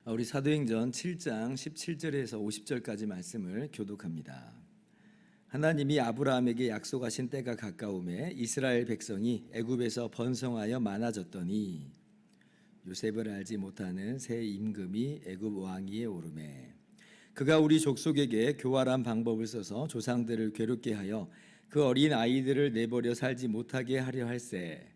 우리 사도행전 7장 17절에서 50절까지 말씀을 교독합니다. 하나님이 아브라함에게 약속하신 때가 가까움에 이스라엘 백성이 애굽에서 번성하여 많아졌더니 요셉을 알지 못하는 새 임금이 애굽 왕위에 오르매 그가 우리 족속에게 교활한 방법을 써서 조상들을 괴롭게 하여 그 어린 아이들을 내버려 살지 못하게 하려 할세.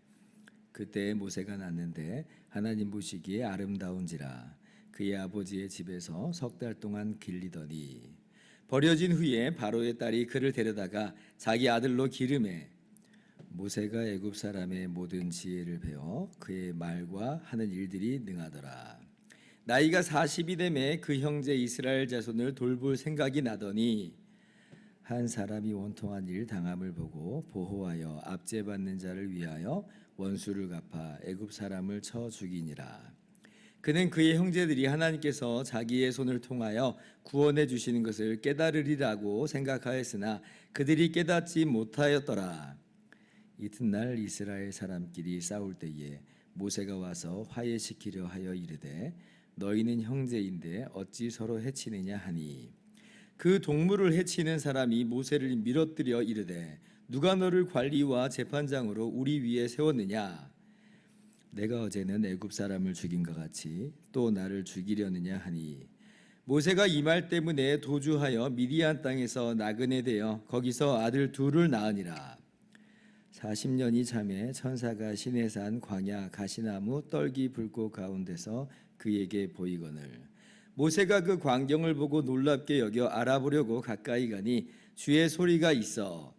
그때 모세가 낳는데 하나님 보시기에 아름다운지라 그의 아버지의 집에서 석 달 동안 길리더니 버려진 후에 바로의 딸이 그를 데려다가 자기 아들로 기르매 모세가 애굽 사람의 모든 지혜를 배워 그의 말과 하는 일들이 능하더라. 나이가 40이 되매 그 형제 이스라엘 자손을 돌볼 생각이 나더니 한 사람이 원통한 일 당함을 보고 보호하여 압제받는 자를 위하여 원수를 갚아 애굽 사람을 쳐 죽이니라. 그는 그의 형제들이 하나님께서 자기의 손을 통하여 구원해 주시는 것을 깨달으리라고 생각하였으나 그들이 깨닫지 못하였더라. 이튿날 이스라엘 사람끼리 싸울 때에 모세가 와서 화해시키려 하여 이르되 너희는 형제인데 어찌 서로 해치느냐 하니 그 동물을 해치는 사람이 모세를 밀어뜨려 이르되 누가 너를 관리와 재판장으로 우리 위에 세웠느냐? 내가 어제는 애굽 사람을 죽인 것 같이 또 나를 죽이려느냐 하니 모세가 이 말 때문에 도주하여 미디안 땅에서 나그네 되어 거기서 아들 둘을 낳으니라. 40년이 참에 천사가 시내산 광야 가시나무 떨기 불꽃 가운데서 그에게 보이거늘 모세가 그 광경을 보고 놀랍게 여겨 알아보려고 가까이 가니 주의 소리가 있어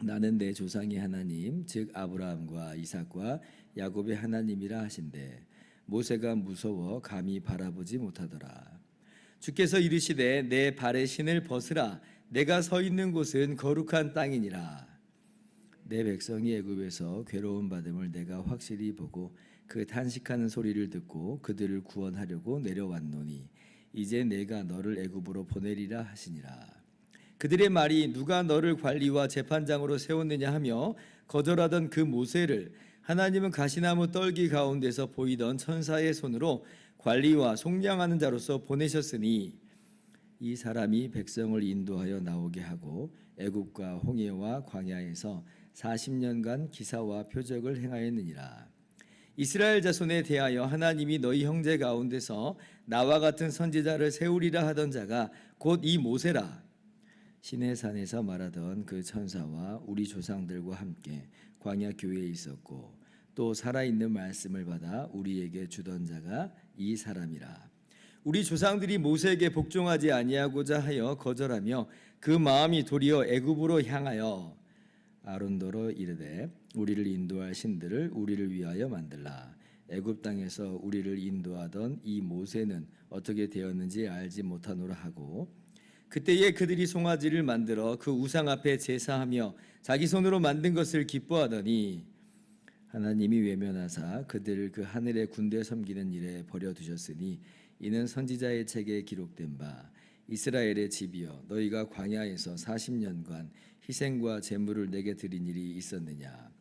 나는 내 조상의 하나님 즉 아브라함과 이삭과 야곱의 하나님이라 하신대 모세가 무서워 감히 바라보지 못하더라. 주께서 이르시되 내 발의 신을 벗으라 내가 서 있는 곳은 거룩한 땅이니라. 내 백성이 애굽에서 괴로움 받음을 내가 확실히 보고 그 탄식하는 소리를 듣고 그들을 구원하려고 내려왔노니 이제 내가 너를 애굽으로 보내리라 하시니라. 그들의 말이 누가 너를 관리와 재판장으로 세웠느냐 하며 거절하던 그 모세를 하나님은 가시나무 떨기 가운데서 보이던 천사의 손으로 관리와 속량하는 자로서 보내셨으니 이 사람이 백성을 인도하여 나오게 하고 애굽과 홍해와 광야에서 40년간 기사와 표적을 행하였느니라. 이스라엘 자손에 대하여 하나님이 너희 형제 가운데서 나와 같은 선지자를 세우리라 하던 자가 곧 이 모세라. 시내산에서 말하던 그 천사와 우리 조상들과 함께 광야 교회에 있었고 또 살아있는 말씀을 받아 우리에게 주던 자가 이 사람이라. 우리 조상들이 모세에게 복종하지 아니하고자 하여 거절하며 그 마음이 도리어 애굽으로 향하여 아론더러 이르되 우리를 인도할 신들을 우리를 위하여 만들라. 애굽 땅에서 우리를 인도하던 이 모세는 어떻게 되었는지 알지 못하노라 하고 그때에 그들이 송아지를 만들어 그 우상 앞에 제사하며 자기 손으로 만든 것을 기뻐하더니 하나님이 외면하사 그들을 그 하늘의 군대 섬기는 일에 버려두셨으니 이는 선지자의 책에 기록된 바 이스라엘의 집이여 너희가 광야에서 40년간 희생과 제물을 내게 드린 일이 있었느냐.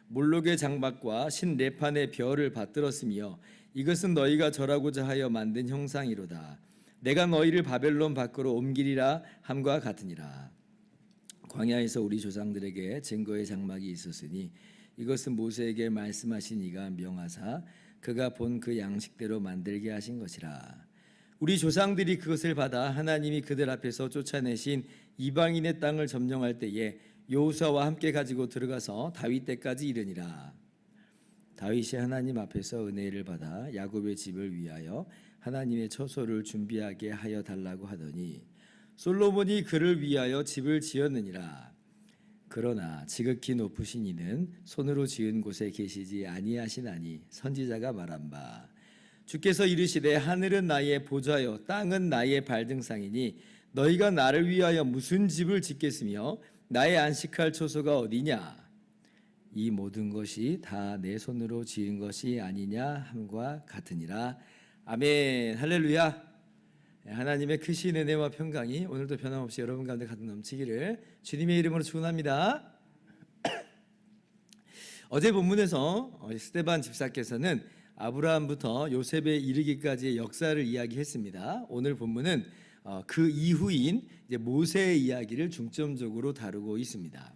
몰록의 장막과 신레판의 별을 받들었으며 이것은 너희가 절하고자 하여 만든 형상이로다. 내가 너희를 바벨론 밖으로 옮기리라 함과 같으니라. 광야에서 우리 조상들에게 증거의 장막이 있었으니 이것은 모세에게 말씀하신 이가 명하사 그가 본 그 양식대로 만들게 하신 것이라. 우리 조상들이 그것을 받아 하나님이 그들 앞에서 쫓아내신 이방인의 땅을 점령할 때에 여호수아와 함께 가지고 들어가서 다윗 때까지 이르니라. 다윗이 하나님 앞에서 은혜를 받아 야곱의 집을 위하여 하나님의 처소를 준비하게 하여 달라고 하더니 솔로몬이 그를 위하여 집을 지었느니라. 그러나 지극히 높으신 이는 손으로 지은 곳에 계시지 아니하시나니 선지자가 말한 바 주께서 이르시되 하늘은 나의 보좌요 땅은 나의 발등상이니 너희가 나를 위하여 무슨 집을 짓겠으며 나의 안식할 처소가 어디냐. 이 모든 것이 다 내 손으로 지은 것이 아니냐 함과 같으니라. 아멘. 할렐루야. 하나님의 크신 은혜와 평강이 오늘도 변함없이 여러분 가운데 가득 넘치기를 주님의 이름으로 축원합니다. 어제 본문에서 스데반 집사께서는 아브라함부터 요셉에 이르기까지의 역사를 이야기했습니다. 오늘 본문은 그 이후인 이제 모세의 이야기를 중점적으로 다루고 있습니다.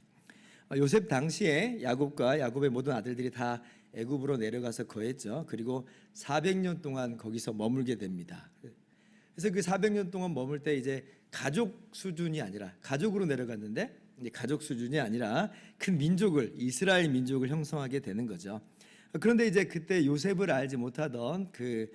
요셉 당시에 야곱과 야곱의 모든 아들들이 다 애굽으로 내려가서 거했죠. 그리고 400년 동안 거기서 머물게 됩니다. 그래서 그 400년 동안 머물 때 이제 가족 수준이 아니라 가족으로 내려갔는데 이제 가족 수준이 아니라 큰 민족을 이스라엘 민족을 형성하게 되는 거죠. 그런데 이제 그때 요셉을 알지 못하던 그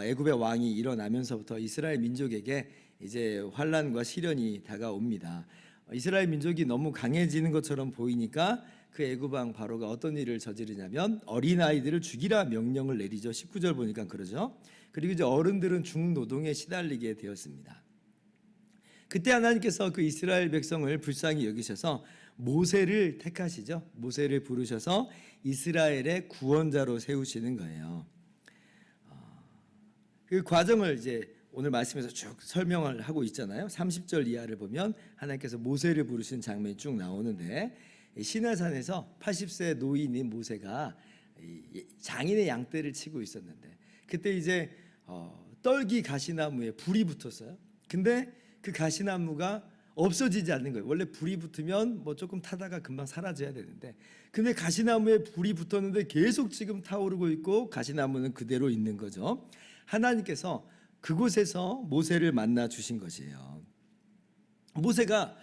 애굽의 왕이 일어나면서부터 이스라엘 민족에게 이제 환란과 시련이 다가옵니다. 이스라엘 민족이 너무 강해지는 것처럼 보이니까 그 애굽 왕 바로가 어떤 일을 저지르냐면 어린아이들을 죽이라 명령을 내리죠. 19절 보니까 그러죠. 그리고 이제 어른들은 중노동에 시달리게 되었습니다. 그때 하나님께서 그 이스라엘 백성을 불쌍히 여기셔서 모세를 택하시죠. 모세를 부르셔서 이스라엘의 구원자로 세우시는 거예요. 그 과정을 이제 오늘 말씀에서 쭉 설명을 하고 있잖아요. 30절 이하를 보면 하나님께서 모세를 부르신 장면이 쭉 나오는데 시내산에서 80세 노인인 모세가 장인의 양떼를 치고 있었는데 그때 이제 떨기 가시나무에 불이 붙었어요. 근데 그 가시나무가 없어지지 않는 거예요. 원래 불이 붙으면 뭐 조금 타다가 금방 사라져야 되는데 근데 가시나무에 불이 붙었는데 계속 지금 타오르고 있고 가시나무는 그대로 있는 거죠. 하나님께서 그곳에서 모세를 만나 주신 것이에요. 모세가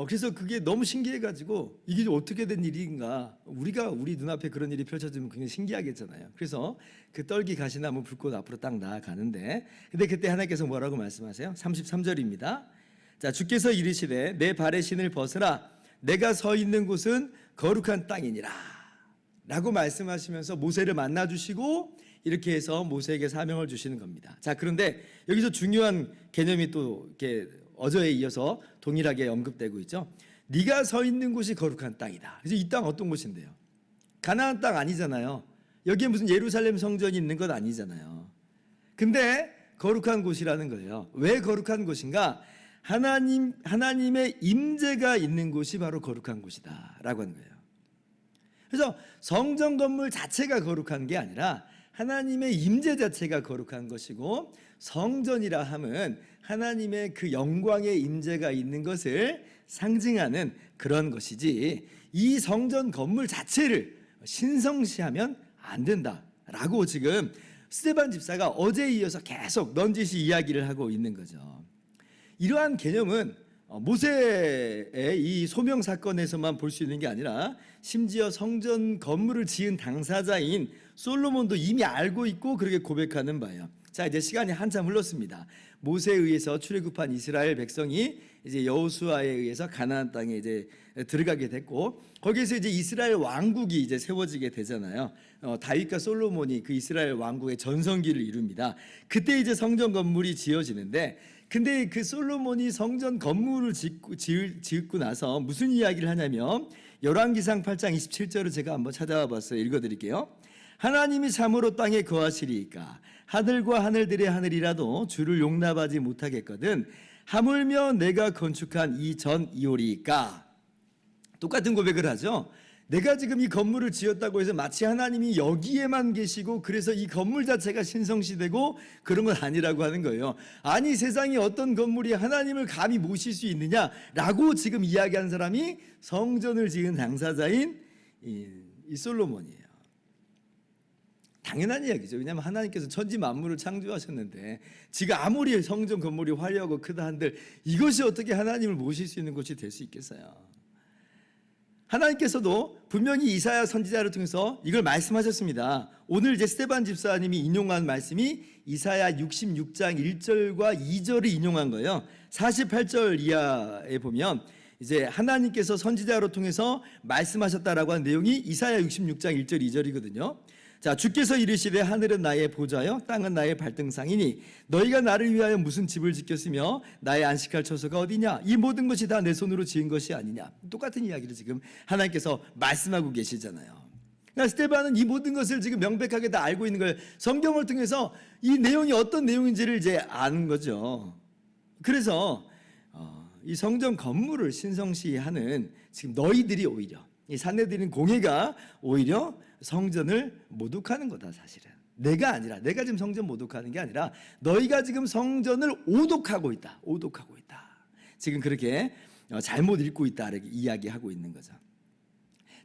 그래서 그게 너무 신기해가지고 이게 어떻게 된 일인가, 우리 눈앞에 그런 일이 펼쳐지면 굉장히 신기하겠잖아요. 그래서 그 떨기 가시나무 불꽃 앞으로 딱 나아가는데 근데 그때 하나님께서 뭐라고 말씀하세요? 33절입니다. 자, 주께서 이르시되 내 발의 신을 벗으라 내가 서 있는 곳은 거룩한 땅이니라 라고 말씀하시면서 모세를 만나 주시고 이렇게 해서 모세에게 사명을 주시는 겁니다. 자, 그런데 여기서 중요한 개념이 또 이렇게 어제에 이어서 동일하게 언급되고 있죠. 네가 서 있는 곳이 거룩한 땅이다. 그래서 이 땅 어떤 곳인데요? 가나안 땅 아니잖아요. 여기에 무슨 예루살렘 성전이 있는 것 아니잖아요. 근데 거룩한 곳이라는 거예요. 왜 거룩한 곳인가? 하나님의 임재가 있는 곳이 바로 거룩한 곳이다라고 하는 거예요. 그래서 성전 건물 자체가 거룩한 게 아니라 하나님의 임재 자체가 거룩한 것이고 성전이라 함은 하나님의 그 영광의 임재가 있는 것을 상징하는 그런 것이지 이 성전 건물 자체를 신성시하면 안 된다라고 지금 스데반 집사가 어제에 이어서 계속 넌지시 이야기를 하고 있는 거죠. 이러한 개념은 모세의 이 소명 사건에서만 볼 수 있는 게 아니라 심지어 성전 건물을 지은 당사자인 솔로몬도 이미 알고 있고 그렇게 고백하는 바예요. 자, 이제 시간이 한참 흘렀습니다. 모세에 의해서 출애굽한 이스라엘 백성이 이제 여호수아에 의해서 가나안 땅에 이제 들어가게 됐고 거기에서 이제 이스라엘 왕국이 이제 세워지게 되잖아요. 다윗과 솔로몬이 그 이스라엘 왕국의 전성기를 이룹니다. 그때 이제 성전 건물이 지어지는데 근데 그 솔로몬이 성전 건물을 짓고 나서 무슨 이야기를 하냐면 열왕기상 8장 27절을 제가 한번 찾아와 봤어요. 읽어드릴게요. 하나님이 참으로 땅에 거하시리이까 하늘과 하늘들의 하늘이라도 주를 용납하지 못하겠거든 하물며 내가 건축한 이 전 이오리이까. 똑같은 고백을 하죠. 내가 지금 이 건물을 지었다고 해서 마치 하나님이 여기에만 계시고 그래서 이 건물 자체가 신성시되고 그런 건 아니라고 하는 거예요. 아니 세상에 어떤 건물이 하나님을 감히 모실 수 있느냐라고 지금 이야기한 사람이 성전을 지은 당사자인 이 솔로몬이에요. 당연한 이야기죠. 왜냐하면 하나님께서 천지 만물을 창조하셨는데 지가 아무리 성전 건물이 화려하고 크다 한들 이것이 어떻게 하나님을 모실 수 있는 곳이 될 수 있겠어요. 하나님께서도 분명히 이사야 선지자를 통해서 이걸 말씀하셨습니다. 오늘 이제 스데반 집사님이 인용한 말씀이 이사야 66장 1절과 2절을 인용한 거예요. 48절 이하에 보면 이제 하나님께서 선지자로 통해서 말씀하셨다라고 하는 내용이 이사야 66장 1절 2절이거든요. 자, 주께서 이르시되 하늘은 나의 보좌요 땅은 나의 발등상이니 너희가 나를 위하여 무슨 집을 짓겠으며 나의 안식할 처소가 어디냐? 이 모든 것이 다 내 손으로 지은 것이 아니냐? 똑같은 이야기를 지금 하나님께서 말씀하고 계시잖아요. 그러니까 스데반은 이 모든 것을 지금 명백하게 다 알고 있는 거예요. 성경을 통해서 이 내용이 어떤 내용인지를 이제 아는 거죠. 그래서 이 성전 건물을 신성시하는 지금 너희들이 오히려 이 산헤드린 공회가 오히려 성전을 모독하는 거다. 사실은 내가 아니라, 내가 지금 성전 모독하는 게 아니라 너희가 지금 성전을 오독하고 있다. 오독하고 있다. 지금 그렇게 잘못 읽고 있다 이렇게 이야기하고 있는 거죠.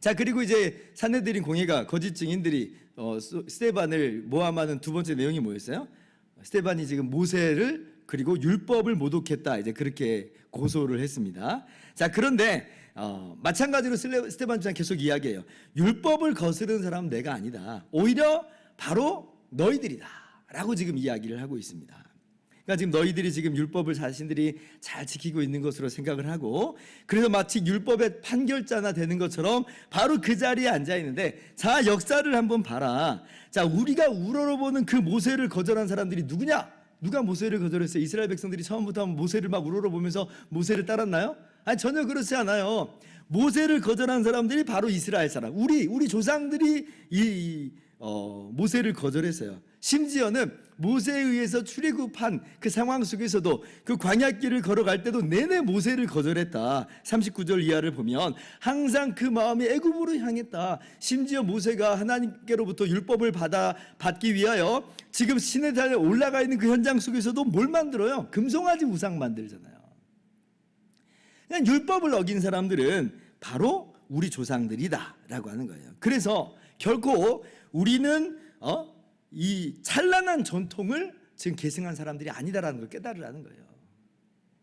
자, 그리고 이제 산헤드린 공회가 거짓 증인들이 스데반을 모함하는 두 번째 내용이 뭐였어요? 스데반이 지금 모세를 그리고 율법을 모독했다, 이제 그렇게 고소를 했습니다. 자, 그런데 마찬가지로 스데반 집사는 계속 이야기해요. 율법을 거스르는 사람은 내가 아니다. 오히려 바로 너희들이다 라고 지금 이야기를 하고 있습니다. 그러니까 지금 너희들이 지금 율법을 자신들이 잘 지키고 있는 것으로 생각을 하고, 그래서 마치 율법의 판결자나 되는 것처럼 바로 그 자리에 앉아 있는데, 자, 역사를 한번 봐라. 자, 우리가 우러러보는 그 모세를 거절한 사람들이 누구냐? 누가 모세를 거절했어요? 이스라엘 백성들이 처음부터 모세를 막 우러러보면서 모세를 따랐나요? 아니, 전혀 그렇지 않아요. 모세를 거절한 사람들이 바로 이스라엘 사람, 우리 조상들이 모세를 거절했어요. 심지어는 모세에 의해서 출애굽한 그 상황 속에서도 그 광야길을 걸어갈 때도 내내 모세를 거절했다. 39절 이하를 보면 항상 그 마음이 애굽으로 향했다. 심지어 모세가 하나님께로부터 율법을 받기 위하여 지금 시내산에 올라가 있는 그 현장 속에서도 뭘 만들어요? 금송아지 우상 만들잖아요. 그냥 율법을 어긴 사람들은 바로 우리 조상들이다 라고 하는 거예요. 그래서 결코 우리는 이 찬란한 전통을 지금 계승한 사람들이 아니다라는 걸 깨달으라는 거예요.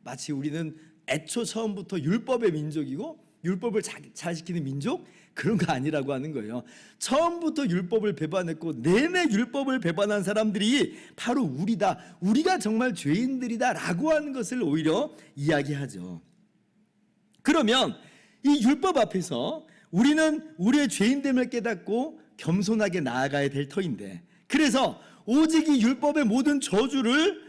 마치 우리는 애초 처음부터 율법의 민족이고 율법을 잘 지키는 민족, 그런 거 아니라고 하는 거예요. 처음부터 율법을 배반했고 내내 율법을 배반한 사람들이 바로 우리다, 우리가 정말 죄인들이다 라고 하는 것을 오히려 이야기하죠. 그러면 이 율법 앞에서 우리는 우리의 죄인됨을 깨닫고 겸손하게 나아가야 될 터인데, 그래서 오직 이 율법의 모든 저주를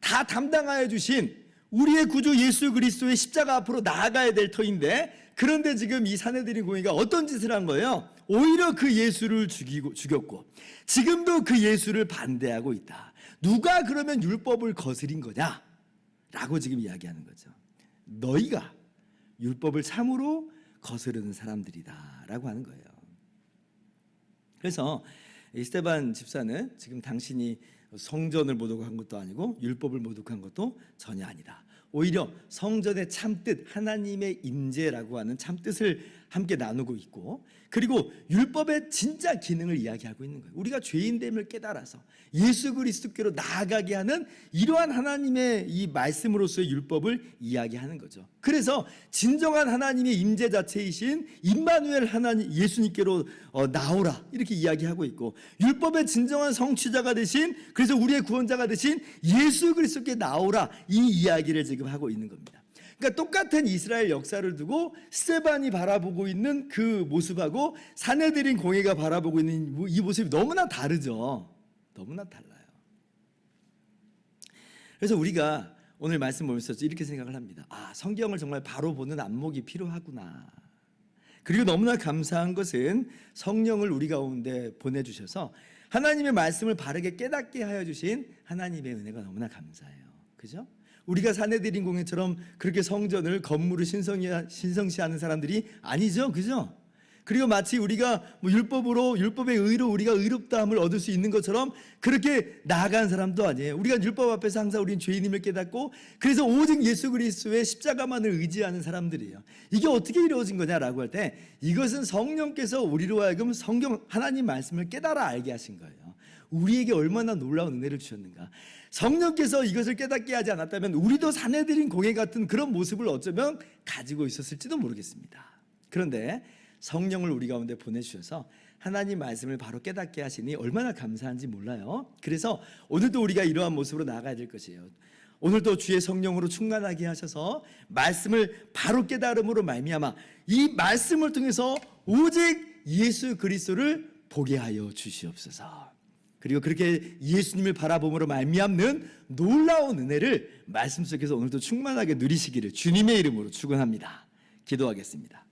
다 담당하여 주신 우리의 구주 예수 그리스도의 십자가 앞으로 나아가야 될 터인데, 그런데 지금 이 산헤드린 공회가 어떤 짓을 한 거예요? 오히려 그 예수를 죽였고 지금도 그 예수를 반대하고 있다. 누가 그러면 율법을 거스린 거냐? 라고 지금 이야기하는 거죠. 너희가 율법을 참으로 거스르는 사람들이다 라고 하는 거예요. 그래서 이 스데반 집사는 지금 당신이 성전을 모독한 것도 아니고 율법을 모독한 것도 전혀 아니다. 오히려 성전의 참뜻, 하나님의 임재라고 하는 참뜻을 함께 나누고 있고, 그리고 율법의 진짜 기능을 이야기하고 있는 거예요. 우리가 죄인됨을 깨달아서 예수 그리스도께로 나아가게 하는 이러한 하나님의 이 말씀으로서의 율법을 이야기하는 거죠. 그래서 진정한 하나님의 임재 자체이신 임마누엘 하나님 예수님께로 나오라 이렇게 이야기하고 있고, 율법의 진정한 성취자가 되신, 그래서 우리의 구원자가 되신 예수 그리스도께 나오라, 이 이야기를 지금 하고 있는 겁니다. 그러니까 똑같은 이스라엘 역사를 두고 스데반이 바라보고 있는 그 모습하고 산헤드린 공회가 바라보고 있는 이 모습이 너무나 다르죠. 너무나 달라요. 그래서 우리가 오늘 말씀 보면서 이렇게 생각을 합니다. 아, 성경을 정말 바로 보는 안목이 필요하구나. 그리고 너무나 감사한 것은 성령을 우리 가운데 보내주셔서 하나님의 말씀을 바르게 깨닫게 하여 주신 하나님의 은혜가 너무나 감사해요. 그죠? 우리가 산헤드린 공회처럼 그렇게 성전을 건물을 신성시하는 사람들이 아니죠, 그죠? 그리고 마치 우리가 율법의 의로 우리가 의롭다함을 얻을 수 있는 것처럼 그렇게 나아간 사람도 아니에요. 우리가 율법 앞에서 항상 우리는 죄인임을 깨닫고, 그래서 오직 예수 그리스도의 십자가만을 의지하는 사람들이에요. 이게 어떻게 이루어진 거냐라고 할 때, 이것은 성령께서 우리로 하여금 성경 하나님 말씀을 깨달아 알게 하신 거예요. 우리에게 얼마나 놀라운 은혜를 주셨는가. 성령께서 이것을 깨닫게 하지 않았다면 우리도 산헤드린 공회 같은 그런 모습을 어쩌면 가지고 있었을지도 모르겠습니다. 그런데 성령을 우리 가운데 보내주셔서 하나님 말씀을 바로 깨닫게 하시니 얼마나 감사한지 몰라요. 그래서 오늘도 우리가 이러한 모습으로 나아가야 될 것이에요. 오늘도 주의 성령으로 충만하게 하셔서 말씀을 바로 깨달음으로 말미암아 이 말씀을 통해서 오직 예수 그리스도를 보게 하여 주시옵소서. 그리고 그렇게 예수님을 바라봄으로 말미암는 놀라운 은혜를 말씀 속에서 오늘도 충만하게 누리시기를 주님의 이름으로 축원합니다. 기도하겠습니다.